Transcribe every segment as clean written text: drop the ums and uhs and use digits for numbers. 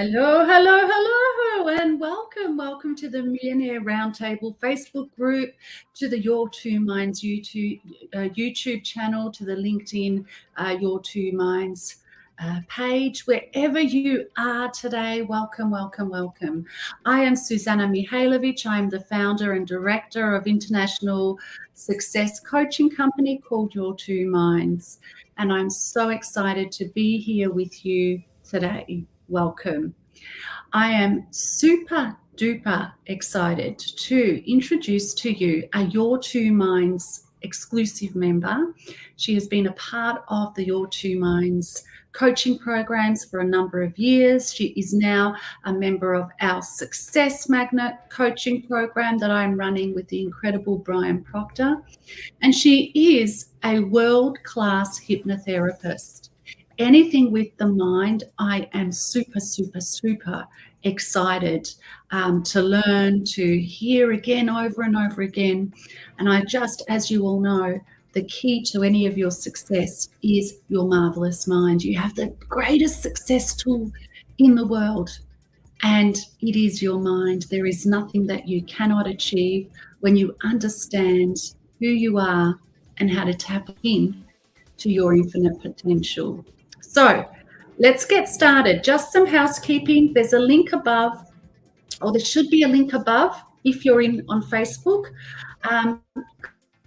Hello, hello, hello, and welcome to the Millionaire Roundtable Facebook group, to the Your Two Minds YouTube channel, to the LinkedIn Your Two Minds page. Wherever you are today, welcome. I am Susanna Mihailovic. I'm the founder and director of international success coaching company called Your Two Minds, and I'm so excited to be here with you today. Welcome. I am super duper excited to introduce to you a Your Two Minds exclusive member. She has been a part of the Your Two Minds coaching programs for a number of years. She is now a member of our Success Magnet coaching program that I'm running with the incredible Brian Proctor. And she is a world-class hypnotherapist. Anything with the mind, I am super excited to learn, to hear again, over and over again. And I just, as you all know, the key to any of your success is your marvelous mind. You have the greatest success tool in the world, and it is your mind. There is nothing that you cannot achieve when you understand who you are and how to tap in to your infinite potential. So let's get started. Just some housekeeping. There's a link above, or there should be a link above if you're on Facebook.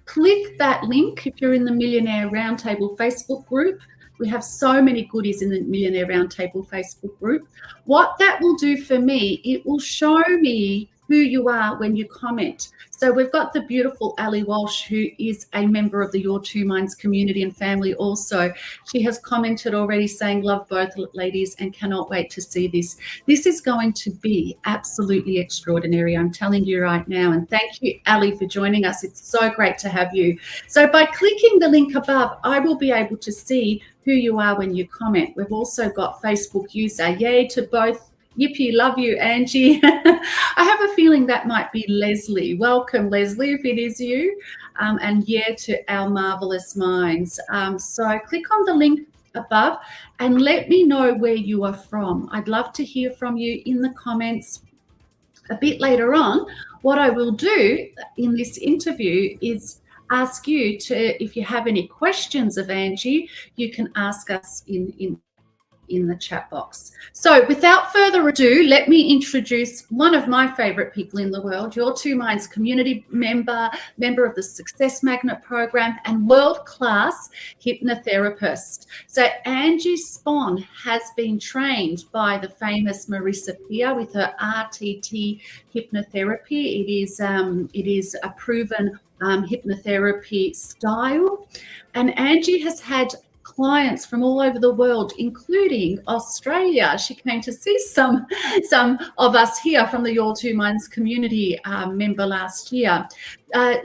Click that link if you're in the Millionaire Roundtable Facebook group. We have so many goodies in the Millionaire Roundtable Facebook group. What that will do for me, it will show me who you are when you comment. So we've got the beautiful Ali Walsh, who is a member of the Your Two Minds community and family also. She has commented already saying, love both ladies and cannot wait to see this. This is going to be absolutely extraordinary, I'm telling you right now. And thank you, Ali, for joining us. It's so great to have you. So by clicking the link above, I will be able to see who you are when you comment. We've also got Facebook user. Yay to both. Yippee, love you, Angie. I have a feeling that might be Leslie. Welcome, Leslie, if it is you. And yeah, to our marvelous minds. So click on the link above and let me know where you are from. I'd love to hear from you in the comments. A bit later on, what I will do in this interview is ask you to, if you have any questions of Angie, you can ask us in the chat box. So without further ado, let me introduce one of my favorite people in the world, Your Two Minds community member of the Success Magnet program, and world-class hypnotherapist. So Angie Spohn has been trained by the famous Marisa Peer with her RTT hypnotherapy. It is a proven hypnotherapy style, and Angie has had clients from all over the world, including Australia. She came to see some of us here from the Your Two Minds community member last year.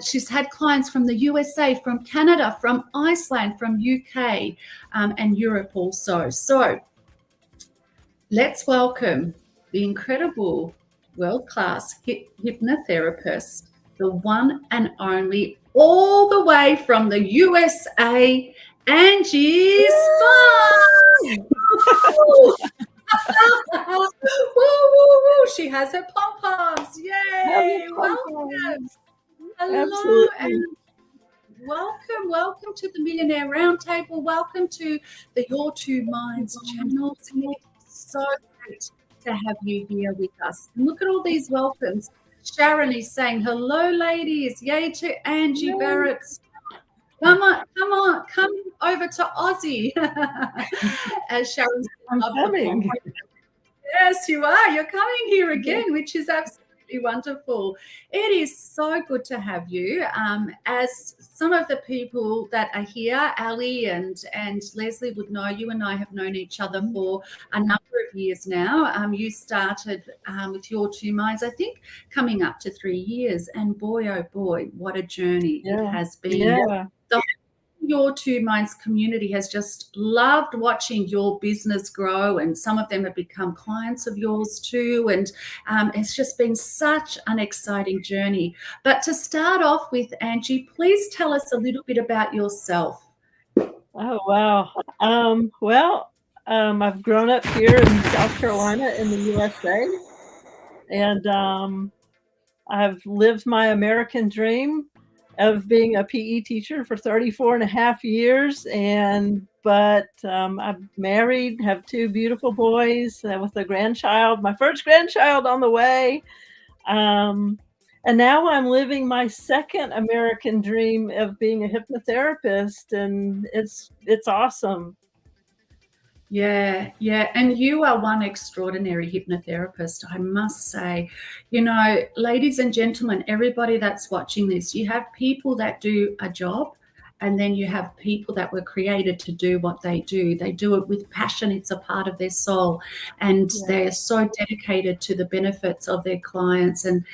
She's had clients from the USA, from Canada, from Iceland, from UK, and Europe also. So let's welcome the incredible world-class hypnotherapist, the one and only, all the way from the USA, Angie Spohn. Woo, woo. She has her pom-poms. Yay! Welcome. Hello. Absolutely. And welcome to the Millionaire Roundtable. Welcome to the Your Two Minds channel. It's so great to have you here with us. And look at all these welcomes. Sharon is saying, hello, ladies. Yay to Angie Barrett. Come over to Aussie. As Sharon's coming. Yes, you are. You're coming here again, which is absolutely wonderful. It is so good to have you. As some of the people that are here, Ali and Leslie would know, you and I have known each other for a number of years now. You started with Your Two Minds, I think, coming up to 3 years. And boy, oh boy, what a journey it has been. Yeah. The Your Two Minds community has just loved watching your business grow, and some of them have become clients of yours too, and it's just been such an exciting journey. But to start off with, Angie, please tell us a little bit about yourself. Oh, wow. Well, I've grown up here in South Carolina in the USA, and I've lived my American dream of being a PE teacher for 34 and a half years. But I'm married, have two beautiful boys with a grandchild, my first grandchild on the way. And now I'm living my second American dream of being a hypnotherapist, and it's awesome. Yeah, yeah. And you are one extraordinary hypnotherapist, I must say. Ladies and gentlemen, everybody that's watching this, you have people that do a job, and then you have people that were created to do what they do. They do it with passion. It's a part of their soul, and they are so dedicated to the benefits of their clients. And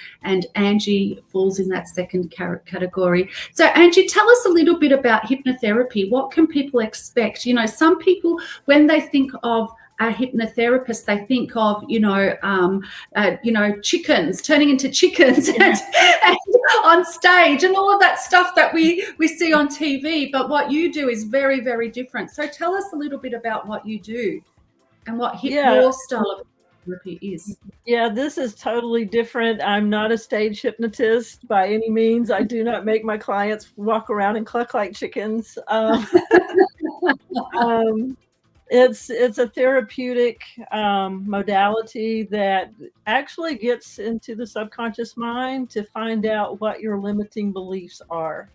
Angie falls in that second category. So Angie, tell us a little bit about hypnotherapy. What can people expect? Some people, when they think of a hypnotherapist, they think of chickens turning into chickens and on stage and all of that stuff that we see on TV. But what you do is very, very different. So tell us a little bit about what you do and what your style of therapy is. Yeah, this is totally different. I'm not a stage hypnotist by any means. I do not make my clients walk around and cluck like chickens. It's a therapeutic modality that actually gets into the subconscious mind to find out what your limiting beliefs are.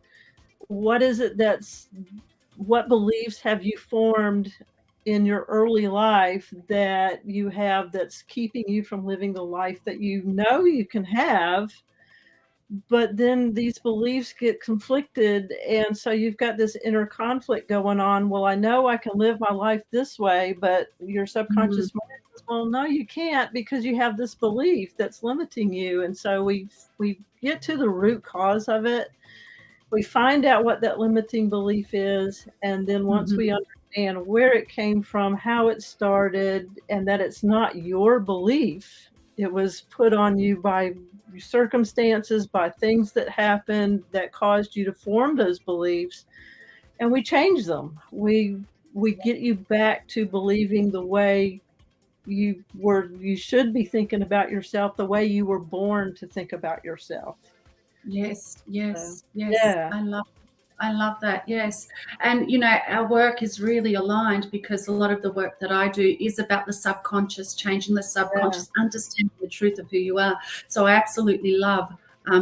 What is it what beliefs have you formed in your early life that you have that's keeping you from living the life that you know you can have? But then these beliefs get conflicted, and so you've got this inner conflict going on. Well, I know I can live my life this way, but your subconscious mind says, well, no, you can't, because you have this belief that's limiting you. And so we get to the root cause of it. We find out what that limiting belief is, and then once we understand where it came from, how it started, and that it's not your belief, it was put on you by circumstances, by things that happened that caused you to form those beliefs, and we change them. We get you back to believing the way you should be thinking about yourself, the way you were born to think about yourself. Yes. Yeah. I love that. Yes. And, our work is really aligned, because a lot of the work that I do is about the subconscious, changing the subconscious, understanding the truth of who you are. So I absolutely love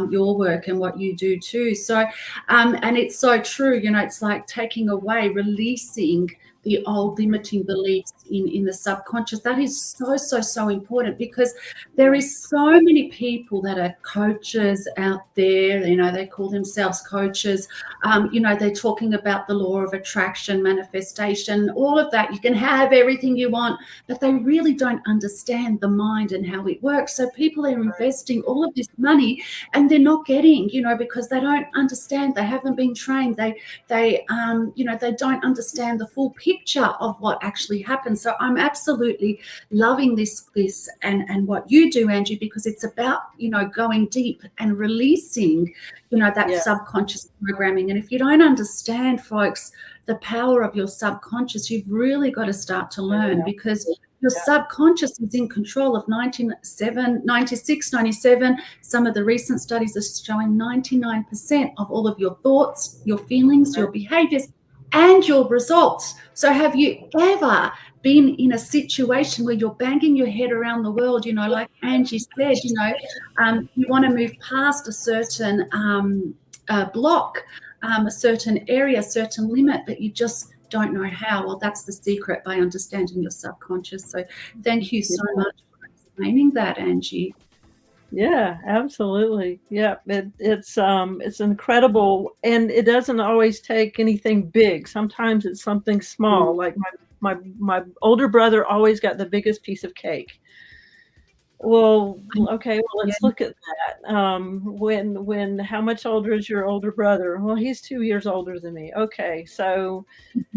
your work and what you do too. So, and it's so true, it's like taking away, releasing the old limiting beliefs in the subconscious. That is so important, because there is so many people that are coaches out there. They call themselves coaches. They're talking about the law of attraction, manifestation, all of that. You can have everything you want, but they really don't understand the mind and how it works. So people are investing all of this money, and they're not getting, because they don't understand. They haven't been trained. They don't understand the full picture of what actually happens. So I'm absolutely loving this and what you do, Angie, because it's about, going deep and releasing, that subconscious programming. And if you don't understand, folks, the power of your subconscious, you've really got to start to learn, because your subconscious is in control of 96, 97. Some of the recent studies are showing 99% of all of your thoughts, your feelings, your behaviors, and your results. So have you ever been in a situation where you're banging your head around the world, like Angie said, you want to move past a certain block, a certain area, a certain limit, but you just don't know how? Well, that's the secret, by understanding your subconscious. So thank you so much for explaining that, Angie. Yeah, absolutely. Yeah, it's incredible, and it doesn't always take anything big. Sometimes it's something small. Like my older brother always got the biggest piece of cake. Well, okay, well, let's look at that. How much older is your older brother? Well, he's 2 years older than me. Okay, so,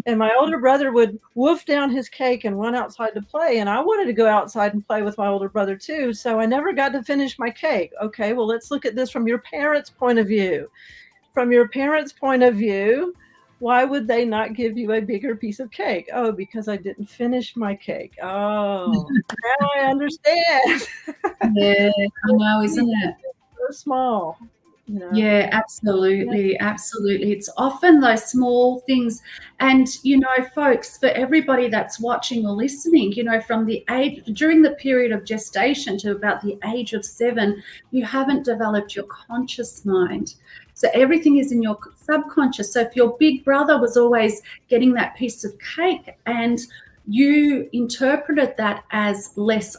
and my older brother would wolf down his cake and run outside to play, and I wanted to go outside and play with my older brother too, so I never got to finish my cake. Okay, well, let's look at this from your parents' point of view. From your parents' point of view, Why would they not give you a bigger piece of cake? Oh, because I didn't finish my cake. Oh, now I understand. Yeah, I know, isn't it? So small, you know. Yeah, Yeah. absolutely, absolutely. It's often those small things. And, folks, for everybody that's watching or listening, from the age, during the period of gestation to about the age of 7, you haven't developed your conscious mind. So everything is in your subconscious. So if your big brother was always getting that piece of cake and you interpreted that as less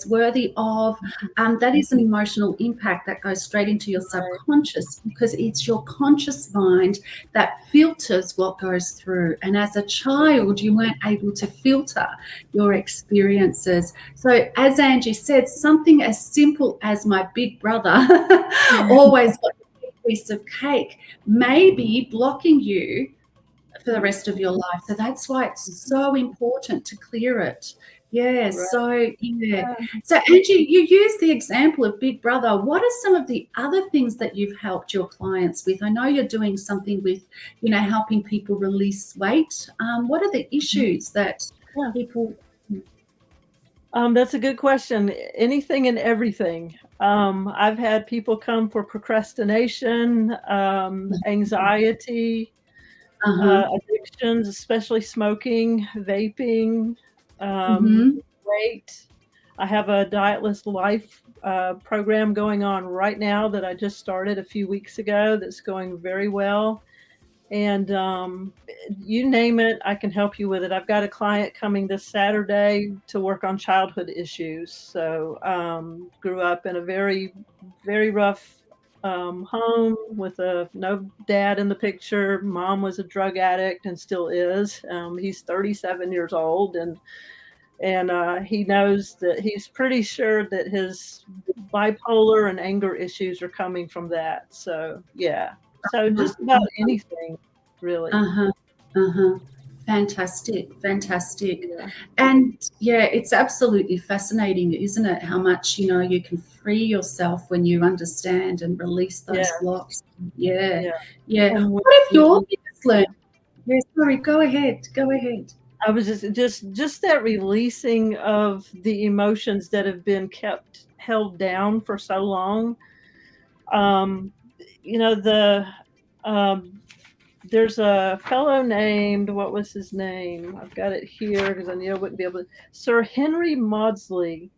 worthy of, that is an emotional impact that goes straight into your subconscious, because it's your conscious mind that filters what goes through. And as a child, you weren't able to filter your experiences. So as Angie said, something as simple as my big brother always got a big piece of cake may be blocking you for the rest of your life. So that's why it's so important to clear it. Yeah. Right. So, yeah. So, Angie, you use the example of Big Brother. What are some of the other things that you've helped your clients with? I know you're doing something with, helping people release weight. What are the issues that people... That's a good question. Anything and everything. I've had people come for procrastination, anxiety, addictions, especially smoking, vaping, weight. I have a Dietless Life program going on right now that I just started a few weeks ago that's going very well. And you name it, I can help you with it. I've got a client coming this Saturday to work on childhood issues. So grew up in a very, very rough home with no dad in the picture. Mom was a drug addict and still is. He's 37 years old, and he knows that he's pretty sure that his bipolar and anger issues are coming from that. So yeah. So just about anything, really. Fantastic. Yeah. And it's absolutely fascinating, isn't it? How much, you can free yourself when you understand and release those blocks. Yeah. What if your biggest learning? Yeah, sorry, go ahead. I was just that releasing of the emotions that have been held down for so long. There's a fellow named, what was his name? I've got it here because I knew I wouldn't be able to. Sir Henry Maudsley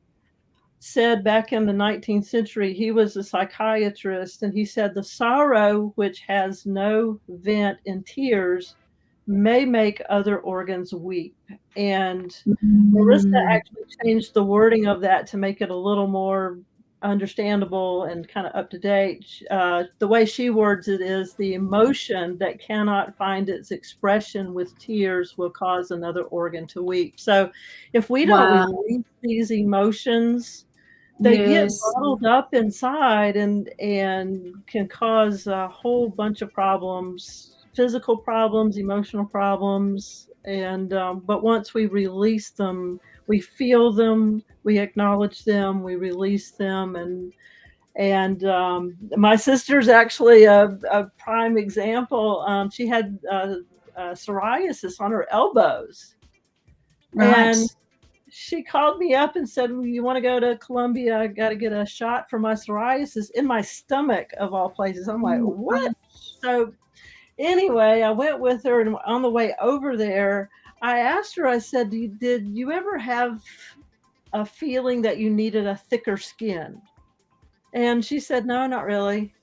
said back in the 19th century, he was a psychiatrist, and he said the sorrow which has no vent in tears may make other organs weep. And Marisa actually changed the wording of that to make it a little more understandable and kind of up to date. The way she words it is, the emotion that cannot find its expression with tears will cause another organ to weep. So if we don't release these emotions, they get bottled up inside and can cause a whole bunch of problems, physical problems, emotional problems. And but once we release them, we feel them, we acknowledge them, we release them. And my sister's actually a prime example. She had psoriasis on her elbows. Right. And she called me up and said, well, you want to go to Columbia? I got to get a shot for my psoriasis in my stomach, of all places. I'm like, what? So anyway, I went with her, and on the way over there, I asked her, I said, did you ever have a feeling that you needed a thicker skin? And she said, no, not really.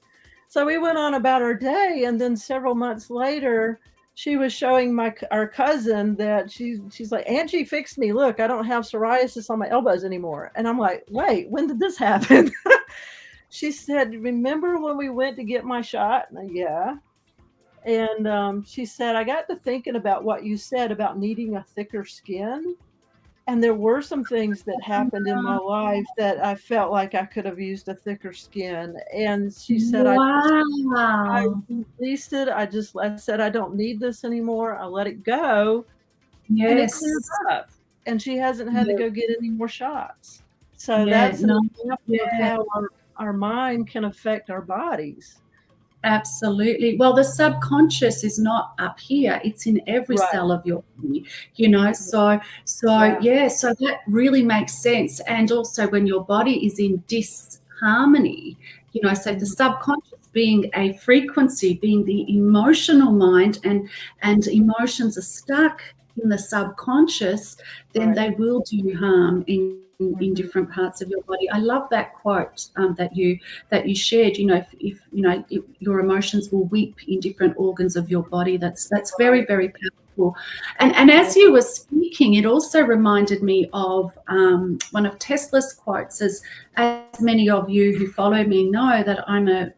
So we went on about our day, and then several months later, she was showing our cousin that she's like, Angie fixed me. Look, I don't have psoriasis on my elbows anymore. And I'm like, wait, when did this happen? She said, remember when we went to get my shot? And yeah. And she said, I got to thinking about what you said about needing a thicker skin. And there were some things that happened in my life that I felt like I could have used a thicker skin. And she said, I released it. I said, I don't need this anymore. I let it go. Yes. And it cleared up. And she hasn't had to go get any more shots. So that's an example of how our mind can affect our bodies. Absolutely. Well, the subconscious is not up here; it's in every Right. cell of your body. You know, Yeah. yeah. So that really makes sense. And also, when your body is in disharmony, you know, so the subconscious being a frequency, being the emotional mind, and emotions are stuck in the subconscious, then Right. they will do harm in Mhm. different parts of your body. I love that quote that you shared. You know, if you know, your emotions will weep in different organs of your body. That's very, Right. very powerful. And as you were speaking, it also reminded me of one of Tesla's quotes. As many of you who follow me know, that I'm a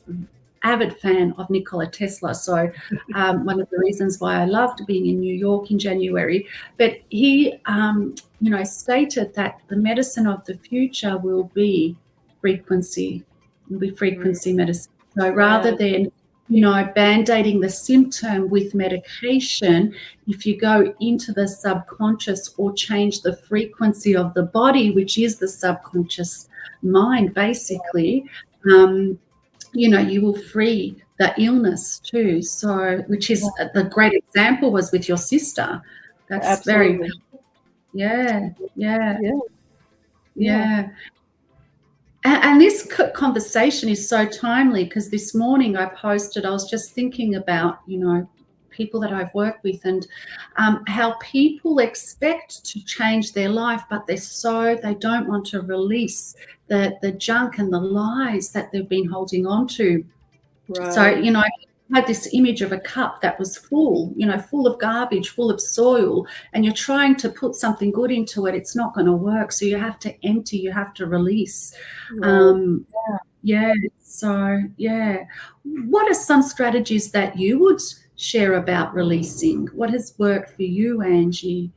avid fan of Nikola Tesla. So one of the reasons why I loved being in New York in January. But he, you know, stated that the medicine of the future will be frequency, medicine. So rather Yeah. than, you know, band-aiding the symptom with medication, if you go into the subconscious or change the frequency of the body, which is the subconscious mind, basically, you know, you will free the illness too. So, which is the great example was with your sister. That's very, Absolutely. yeah, yeah, Yeah. Yeah. yeah. And this conversation is so timely because this morning I posted, I was just thinking about, you know, people that I've worked with, and how people expect to change their life, but they don't want to release the junk and the lies that they've been holding on to. So, Right. you know, I had this image of a cup that was full, you know, full of garbage, full of soil, and you're trying to put something good into it. It's not going to work. So you have to empty, you have to release. Right. Um, yeah. So, yeah. What are some strategies that you would share about releasing? What has worked for you, Angie?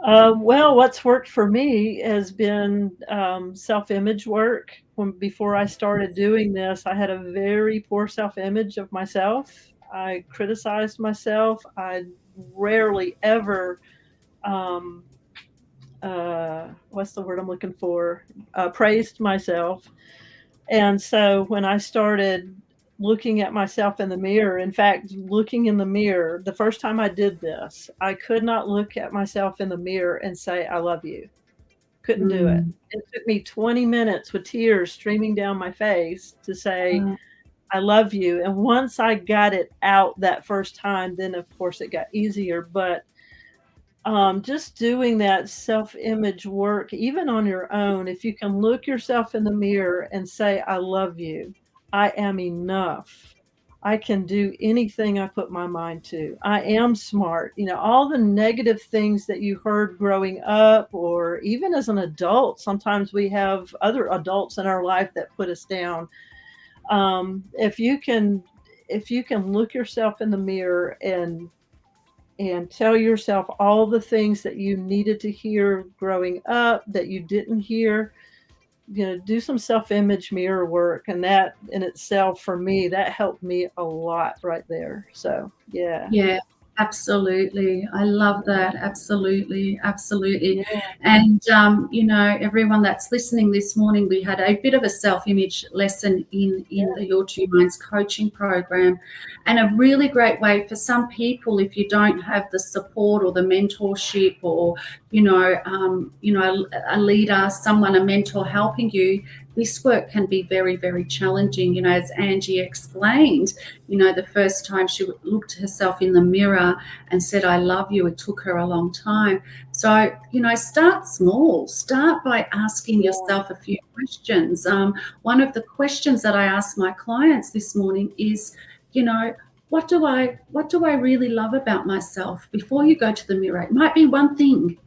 Well, what's worked for me has been self-image work. Before I started doing this, I had a very poor self-image of myself. I criticized myself. I rarely ever, um, what's the word I'm looking for? Praised myself. And so when I started looking at myself in the mirror, in fact, looking in the mirror, the first time I did this, I could not look at myself in the mirror and say, I love you. Couldn't do it. Mm. It took me 20 minutes with tears streaming down my face to say, Uh, I love you. And once I got it out that first time, then of course it got easier. But just doing that self-image work, even on your own, if you can look yourself in the mirror and say, I love you, I am enough. I can do anything I put my mind to. I am smart. You know, all the negative things that you heard growing up, or even as an adult, sometimes we have other adults in our life that put us down. If you can, if you can look yourself in the mirror and tell yourself all the things that you needed to hear growing up that you didn't hear, you know, do some self-image mirror work, and that in itself, for me, that helped me a lot right there. So, yeah. Yeah, absolutely. I love that. Absolutely, absolutely. Yeah. And you know, everyone that's listening this morning, we had a bit of a self-image lesson in the Your Two Minds coaching program, and a really great way for some people, if you don't have the support or the mentorship, or you know, a leader, someone, a mentor helping you. This work can be very, very challenging. You know, as Angie explained, you know, the first time she looked herself in the mirror and said, I love you, it took her a long time. So, you know, start small. Start by asking Yeah. yourself a few questions. One of the questions that I asked my clients this morning is, you know, what do I really love about myself? Before you go to the mirror, it might be one thing.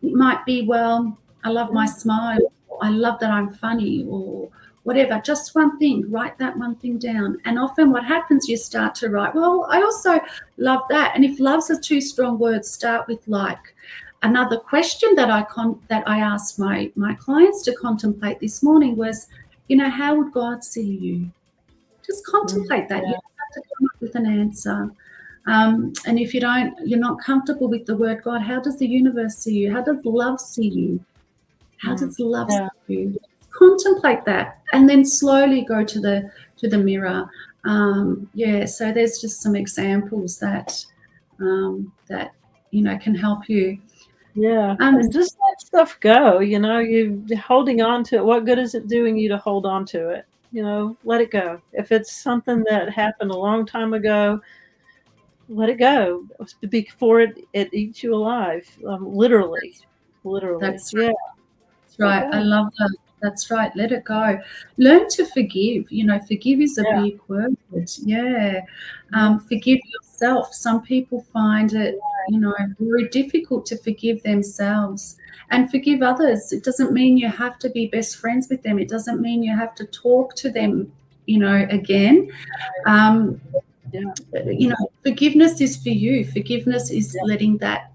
It might be, well, I love my smile. I love that I'm funny, or whatever. Just one thing. Write that one thing down. And often what happens, you start to write, well, I also love that. And if love's a too strong word, start with like. Another question that I asked my clients to contemplate this morning was, you know, how would God see you? Just contemplate that. You Yeah. don't have to come up with an answer. And if you're not comfortable with the word God, how does the universe see you? How does love see you? How Mm. does love see Yeah. you? contemplate that, and then slowly go to the mirror. So there's just some examples that can help you. Yeah, and just let stuff go. You holding on to it. What good is it doing you to hold on to it? Let it go. If it's something that happened a long time ago, let it go before it eats you alive. Literally. That's Yeah. That's right. I love that. That's right. Let it go. Learn to forgive. Forgive is a big word. Yeah. Forgive yourself. Some people find it, very difficult to forgive themselves and forgive others. It doesn't mean you have to be best friends with them. It doesn't mean you have to talk to them, again. Forgiveness is for you. Forgiveness is letting that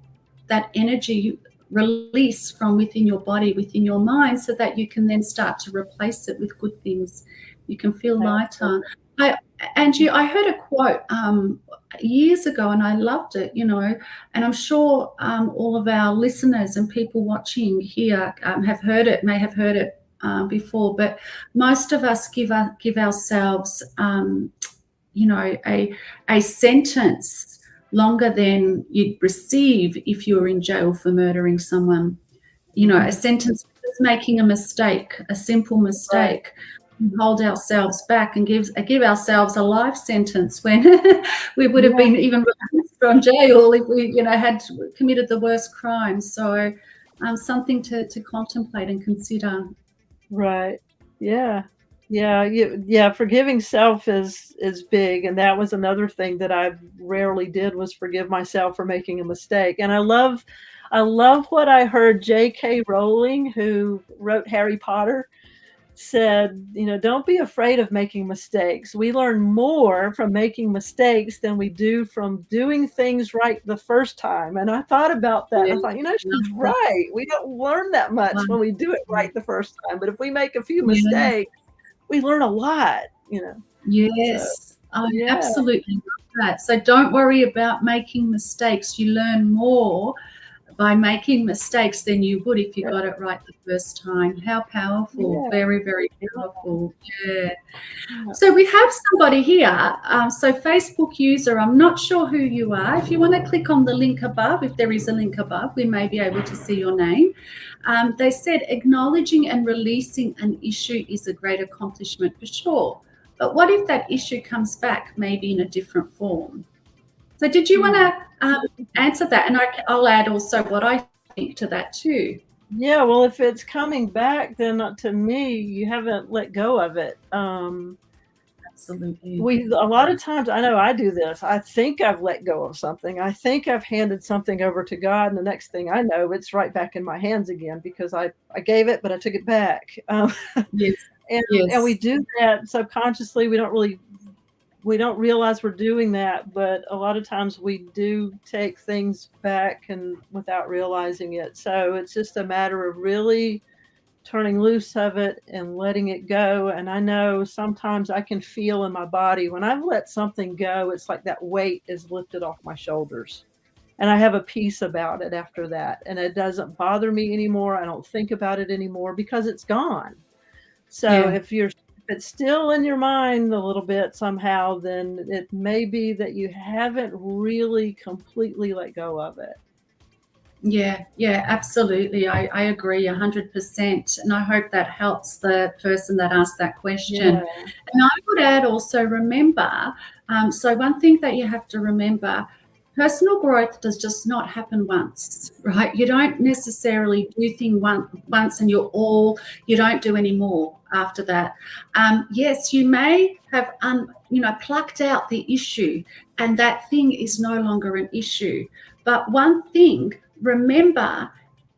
energy release from within your body, within your mind, so that you can then start to replace it with good things. You can feel lighter. Angie, I heard a quote years ago, and I loved it, and I'm sure all of our listeners and people watching here may have heard it before, but most of us give ourselves, a sentence longer than you'd receive if you were in jail for murdering someone. A sentence for just making a mistake, a simple mistake. We hold ourselves back and give ourselves a life sentence when we would have been even released from jail if we, had committed the worst crime. So something to contemplate and consider. Right. Yeah. Yeah. Forgiving self is big. And that was another thing that I rarely did, was forgive myself for making a mistake. And I love what I heard J.K. Rowling, who wrote Harry Potter, said, don't be afraid of making mistakes. We learn more from making mistakes than we do from doing things right the first time. And I thought about that. And I thought, she's right. We don't learn that much when we do it right the first time. But if we make a few mistakes, we learn a lot, Yes. So, I absolutely love that. So don't worry about making mistakes. You learn more by making mistakes than you would if you got it right the first time. How powerful. Very, very powerful. Yeah. So we have somebody here. So Facebook user, I'm not sure who you are. If you want to click on the link above, if there is a link above, we may be able to see your name. They said acknowledging and releasing an issue is a great accomplishment for sure. But what if that issue comes back maybe in a different form? So did you want to answer that? And I'll add also what I think to that too. Yeah, well, if it's coming back, then to me, you haven't let go of it. Absolutely. A lot of times, I know I do this. I think I've let go of something. I think I've handed something over to God, and the next thing I know, it's right back in my hands again because I gave it, but I took it back. Yes. And we do that subconsciously. We don't realize we're doing that, but a lot of times we do take things back and without realizing it. So it's just a matter of really turning loose of it and letting it go. And I know sometimes I can feel in my body when I've let something go, it's like that weight is lifted off my shoulders. And I have a peace about it after that. And it doesn't bother me anymore. I don't think about it anymore because it's gone. So if it's still in your mind a little bit somehow, then it may be that you haven't really completely let go of it. Yeah, absolutely. I agree 100%. And I hope that helps the person that asked that question. And I would add also, remember, so one thing that you have to remember, personal growth does just not happen once, right? You don't necessarily do things once and you don't do any more after that. Yes, you may have, plucked out the issue and that thing is no longer an issue. But one thing, remember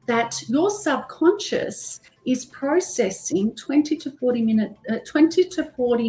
that your subconscious is processing 20 to 40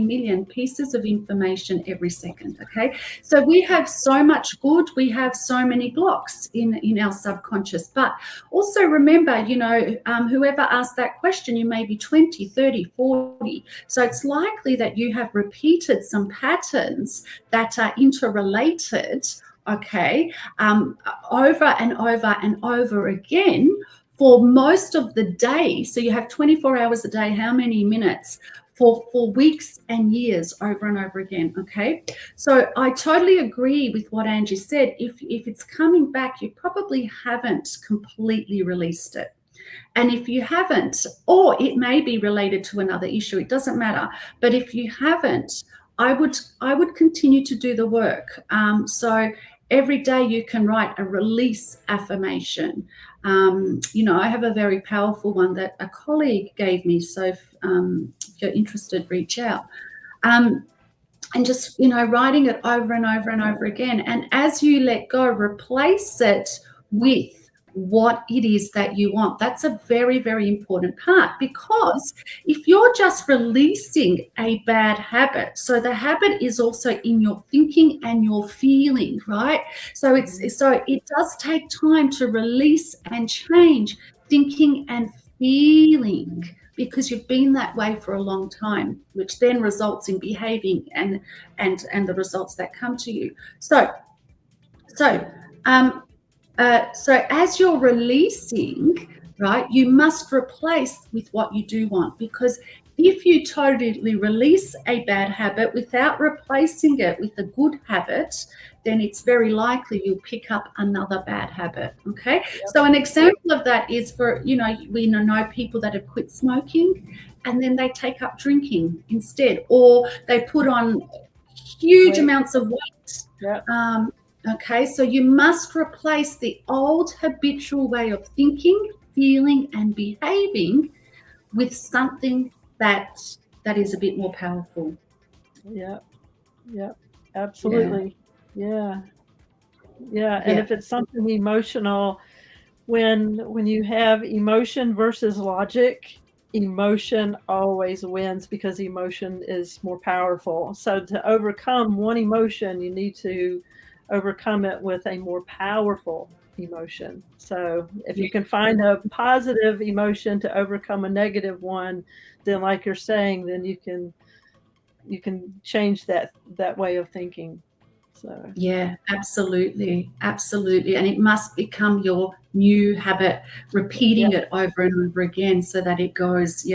million pieces of information every second. Okay, so we have so much good, we have so many blocks in our subconscious. But also remember, whoever asked that question, you may be 20, 30, 40. So it's likely that you have repeated some patterns that are interrelated, okay, over and over and over again for most of the day. So you have 24 hours a day, how many minutes? For weeks and years, over and over again. Okay, so I totally agree with what Angie said. If it's coming back, you probably haven't completely released it. And if you haven't, or it may be related to another issue, it doesn't matter. But if you haven't, I would continue to do the work. So every day you can write a release affirmation. I have a very powerful one that a colleague gave me. So if you're interested, reach out. And just, writing it over and over and over again. And as you let go, replace it with what it is that you want. That's a very, very important part, because if you're just releasing a bad habit, so the habit is also in your thinking and your feeling, right? So it does take time to release and change thinking and feeling, because you've been that way for a long time, which then results in behaving and the results that come to you. So as you're releasing, right, you must replace with what you do want, because if you totally release a bad habit without replacing it with a good habit, then it's very likely you'll pick up another bad habit. Okay. Yep. So an example of that is we know people that have quit smoking and then they take up drinking instead, or they put on huge amounts of weight. Yep. Okay, so you must replace the old habitual way of thinking, feeling, and behaving with something that is a bit more powerful. Yeah, absolutely. Yeah. And if it's something emotional, when you have emotion versus logic, emotion always wins, because emotion is more powerful. So to overcome one emotion, you need to overcome it with a more powerful emotion. So if you can find a positive emotion to overcome a negative one, then like you're saying, then you can change that way of thinking. So yeah, absolutely, and it must become your new habit, repeating it over and over again so that it goes.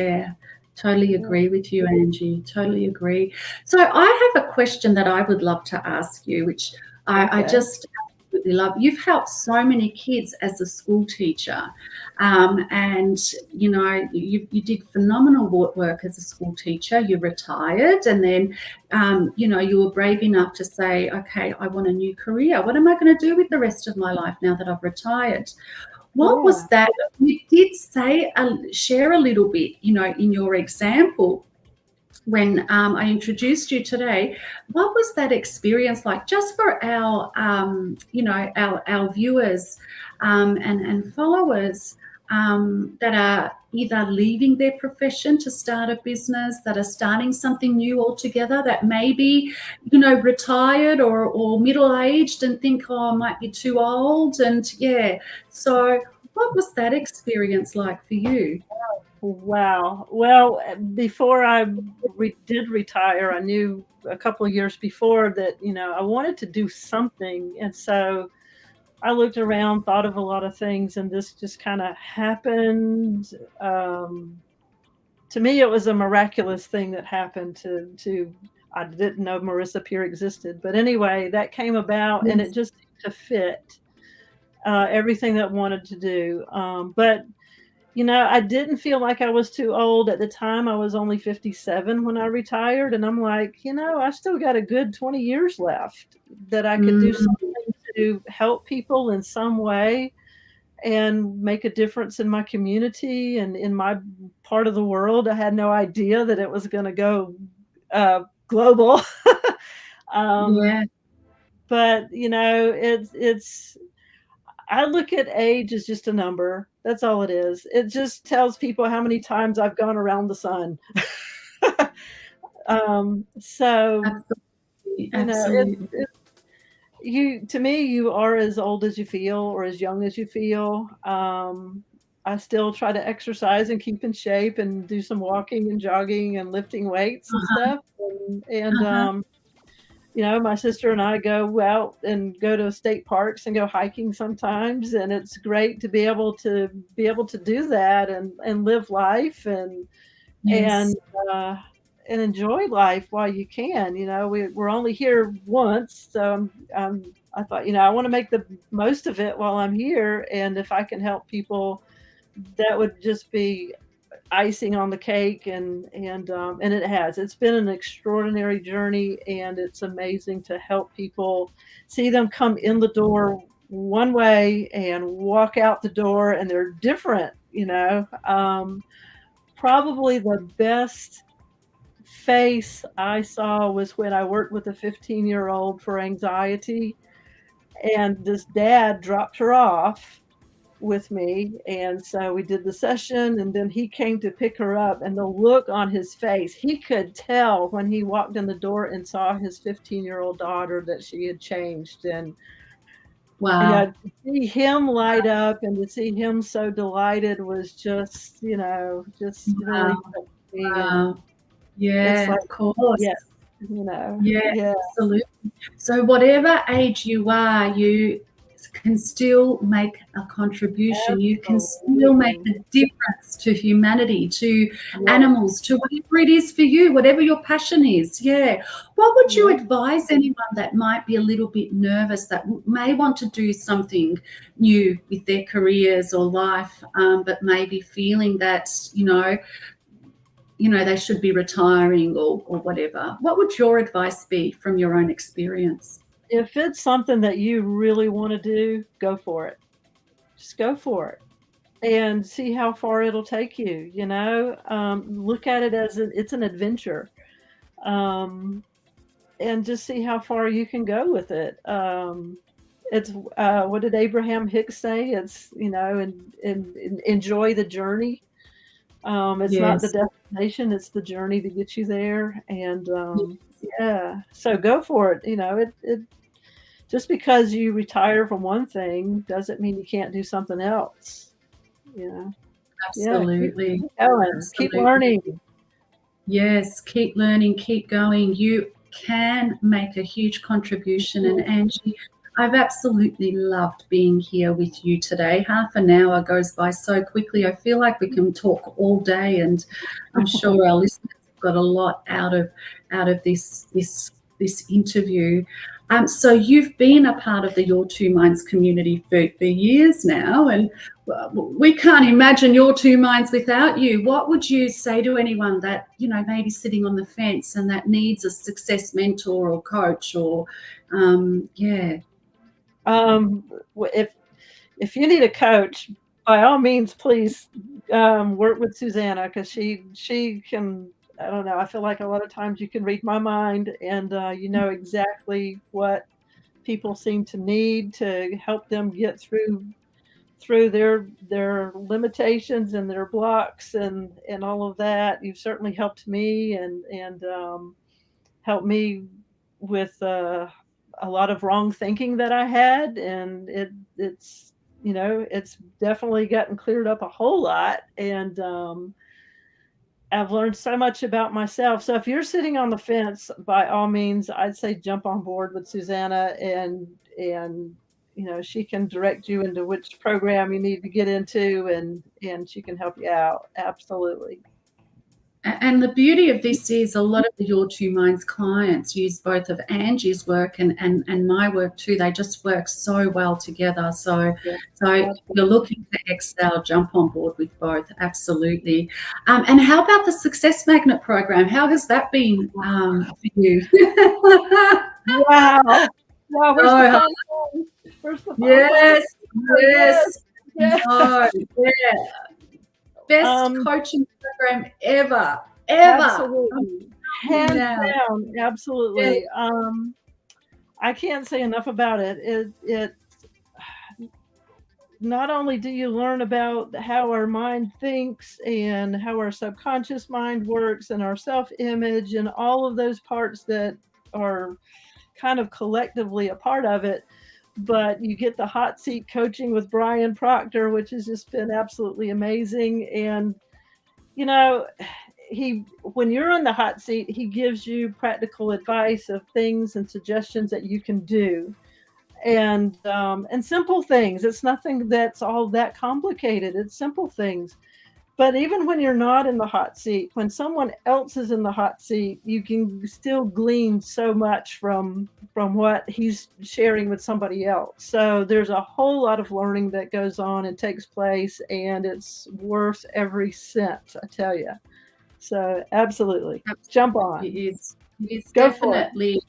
Totally agree with you, Angie. Totally agree. So I have a question that I would love to ask you, which I just absolutely love. You've helped so many kids as a school teacher, and you did phenomenal work as a school teacher. You retired, and then you were brave enough to say, okay, I want a new career. What am I going to do with the rest of my life now that I've retired? What was that? You did say, share a little bit, in your example when I introduced you today. What was that experience like, just for our, our viewers and followers that are either leaving their profession to start a business, that are starting something new altogether, that may be, retired or middle-aged and think, oh, I might be too old. And so what was that experience like for you? Wow. Well, before I did retire, I knew a couple of years before that, I wanted to do something. And so I looked around, thought of a lot of things, and this just kind of happened. To me, it was a miraculous thing that happened to I didn't know Marisa Peer existed. But anyway, that came about, and it just seemed to fit everything that I wanted to do. But I didn't feel like I was too old at the time. I was only 57 when I retired. And I'm like, I still got a good 20 years left that I could do something to help people in some way and make a difference in my community and in my part of the world. I had no idea that it was going to go global. But, it's I look at age as just a number. That's all it is. It just tells people how many times I've gone around the sun. So, Absolutely. to me, you are as old as you feel or as young as you feel. I still try to exercise and keep in shape and do some walking and jogging and lifting weights and stuff. My sister and I go out and go to state parks and go hiking sometimes, and it's great to be able to do that and live life Yes. and uh, and enjoy life while you can. We're only here once, so I thought, I want to make the most of it while I'm here, and if I can help people, that would just be icing on the cake, and it's been an extraordinary journey, and it's amazing to help people, see them come in the door one way and walk out the door and they're different. Probably the best face I saw was when I worked with a 15-year-old for anxiety, and this dad dropped her off with me, and so we did the session, and then he came to pick her up, and the look on his face, he could tell when he walked in the door and saw his 15-year-old daughter that she had changed. And Wow. to see him light up and to see him so delighted was just really Wow. touched me. And Wow. it's Yeah, like, of course. yeah, Yeah, yeah, absolutely. So whatever age you are, you can still make a contribution. You can still make absolutely. a difference to humanity, to Yeah, animals, to whatever it is for you, whatever your passion is. Yeah. What would you yeah. advise anyone that might be a little bit nervous, that may want to do something new with their careers or life, but maybe feeling that, they should be retiring or whatever? What would your advice be from your own experience? If it's something that you really wanna do, go for it. Just go for it and see how far it'll take you, look at it as it's an adventure, um, and just see how far you can go with it. It's, what did Abraham Hicks say? It's, and enjoy the journey. It's not the Yes. destination, it's the journey to get you there, and, Yes. yeah, so go for it. It just because you retire from one thing doesn't mean you can't do something else, you know? Yeah, Absolutely. keep going, keep Absolutely. learning. Yes, keep learning, keep going. You can make a huge contribution. And Angie, I've absolutely loved being here with you today. Half an hour goes by so quickly. I feel like we can talk all day, and I'm sure our listeners have got a lot out of this interview. So you've been a part of the Your Two Minds community for years now, and we can't imagine Your Two Minds without you. What would you say to anyone that, maybe sitting on the fence and that needs a success mentor or coach or, yeah. If you need a coach, by all means, please, work with Susanna, because she can, I don't know, I feel like a lot of times you can read my mind, and, you know exactly what people seem to need to help them get through their limitations and their blocks and all of that. You've certainly helped me and helped me with a lot of wrong thinking that I had, and it's definitely gotten cleared up a whole lot, and I've learned so much about myself. So if you're sitting on the fence, by all means, I'd say jump on board with Susanna, and she can direct you into which program you need to get into, and she can help you out. Absolutely. And the beauty of this is a lot of the Your Two Minds clients use both of Angie's work and my work too. They just work so well together. So, Yeah, if you're absolutely. looking to excel, jump on board with both. Absolutely. And how about the Success Magnet program? How has that been for you? Wow. Wow, where's the Oh, fun? Where's the fun? yes, Yes, yes. yes. No, yeah. Best Um, coaching program ever, ever. I'm Absolutely. telling you Hands now. down, Yes. absolutely. I can't say enough about it. It not only do you learn about how our mind thinks and how our subconscious mind works and our self-image and all of those parts that are kind of collectively a part of it, but you get the hot seat coaching with Brian Proctor, which has just been absolutely amazing. And you know, when you're on the hot seat, he gives you practical advice of things and suggestions that you can do, and simple things. It's nothing that's all that complicated. It's simple things. But even when you're not in the hot seat, when someone else is in the hot seat, you can still glean so much from what he's sharing with somebody else. So there's a whole lot of learning that goes on and takes place, and it's worth every cent, I tell you. So absolutely, jump on. It is Go definitely.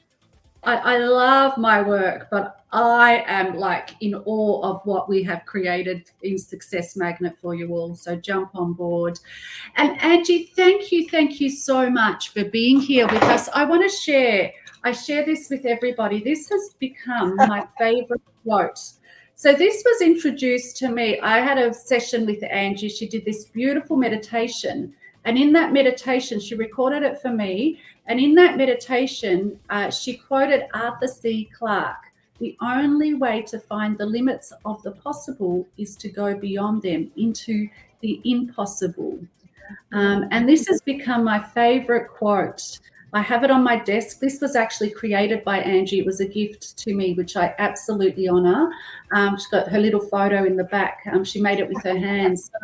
I love my work, but I am like in awe of what we have created in Success Magnet for you all. So jump on board. And Angie, thank you so much for being here with us. I want to share, I share this with everybody. This has become my favorite quote. So this was introduced to me. I had a session with Angie. She did this beautiful meditation. And in that meditation, she recorded it for me. And in that meditation, she quoted Arthur C. Clarke: "The only way to find the limits of the possible is to go beyond them into the impossible." And this has become my favorite quote. I have it on my desk. This was actually created by Angie. It was a gift to me, which I absolutely honor. She's got her little photo in the back. She made it with her hands. So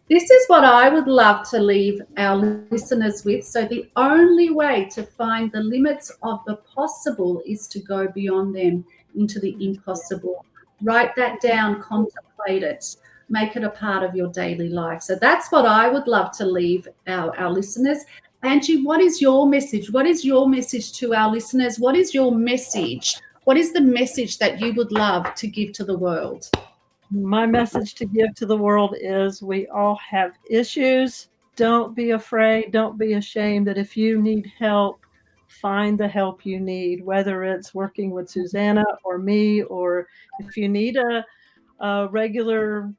this is what I would love to leave our listeners with. So the only way to find the limits of the possible is to go beyond them into the impossible. Write that down, contemplate it, make it a part of your daily life. So that's what I would love to leave our listeners. Angie, what is your message? What is your message to our listeners? What is your message? What is the message that you would love to give to the world? My message to give to the world is we all have issues. Don't be afraid. Don't be ashamed that if you need help, find the help you need, whether it's working with Susanna or me, or if you need a regular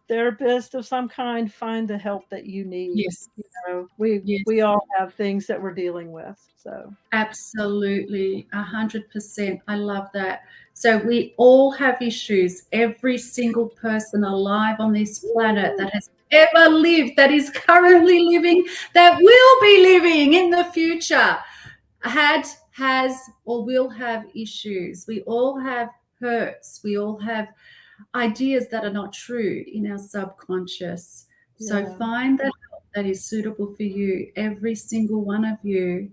therapist of some kind, find the help that you need. Yes. You know, we all have things that we're dealing with. So absolutely, 100%. I love that. So we all have issues. Every single person alive on this planet that has ever lived, that is currently living, that will be living in the future, has, or will have issues. We all have hurts. We all have ideas that are not true in our subconscious. Yeah. So find the help that is suitable for you. Every single one of you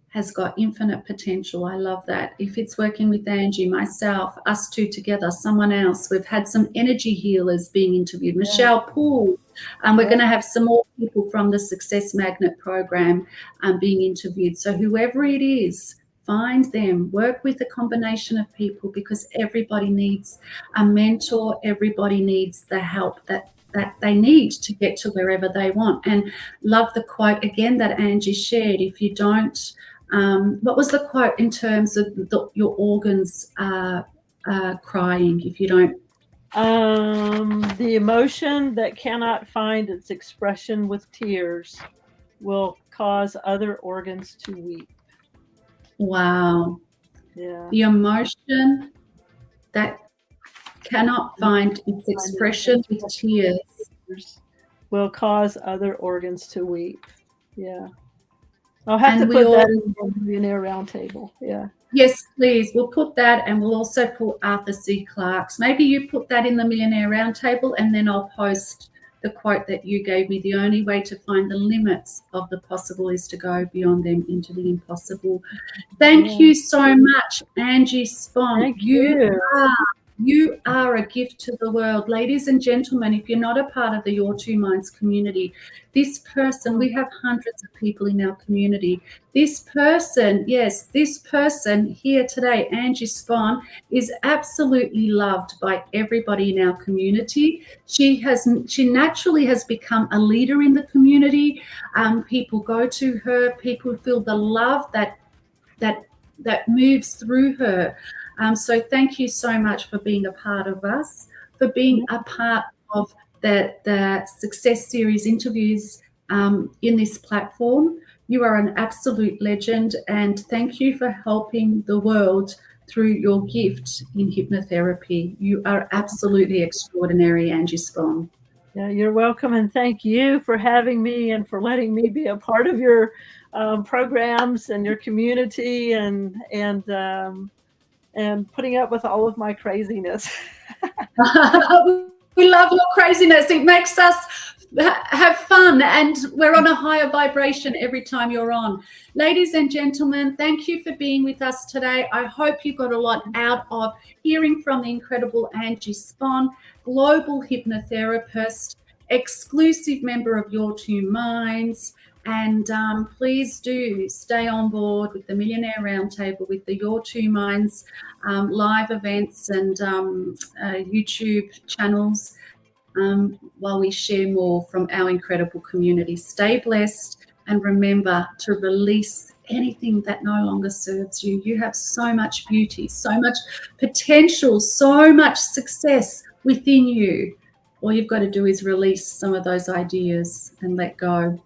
has got infinite potential. I love that. If it's working with Angie, myself, us two together, someone else, we've had some energy healers being interviewed, Michelle Poole. We're going to have some more people from the Success Magnet program being interviewed. So whoever it is, find them, work with a combination of people, because everybody needs a mentor. Everybody needs the help that they need to get to wherever they want. And love the quote again that Angie shared. If you don't, what was the quote in terms of your organs crying if you don't? The emotion that cannot find its expression with tears will cause other organs to weep. Wow. Yeah. The emotion that cannot find its expression with tears will cause other organs to weep. Yeah. I'll have to put that in the Millionaire Roundtable. Yeah. Yes, please. We'll put that, and we'll also put Arthur C. Clarke's. Maybe you put that in the Millionaire Roundtable, and then I'll post the quote that you gave me. The only way to find the limits of the possible is to go beyond them into the impossible. Thank you so much, Angie Spohn. Thank you. You are a gift to the world. Ladies and gentlemen, if you're not a part of the Your Two Minds community, this person, we have hundreds of people in our community. This person, yes, this person here today, Angie Spohn, is absolutely loved by everybody in our community. She naturally has become a leader in the community. People go to her. People feel the love that moves through her. So thank you so much for being a part of us, for being a part of the Success Series interviews in this platform. You are an absolute legend, and thank you for helping the world through your gift in hypnotherapy. You are absolutely extraordinary, Angie Spohn. Yeah, you're welcome, and thank you for having me and for letting me be a part of your programs and your community, and putting up with all of my craziness. We love your craziness. It makes us have fun, and we're on a higher vibration every time you're on. Ladies and gentlemen, thank you for being with us today. I hope you got a lot out of hearing from the incredible Angie Spohn, global hypnotherapist, exclusive member of Your Two Minds. And please do stay on board with the Millionaire Roundtable, with the Your Two Minds live events and YouTube channels, while we share more from our incredible community. Stay blessed, and remember to release anything that no longer serves you. You have so much beauty, so much potential, so much success within you. All you've got to do is release some of those ideas and let go.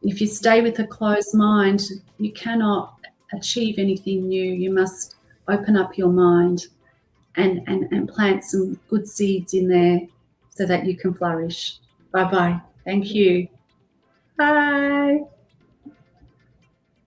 If you stay with a closed mind, you cannot achieve anything new. You must open up your mind and plant some good seeds in there so that you can flourish. Bye-bye. Thank you. Bye.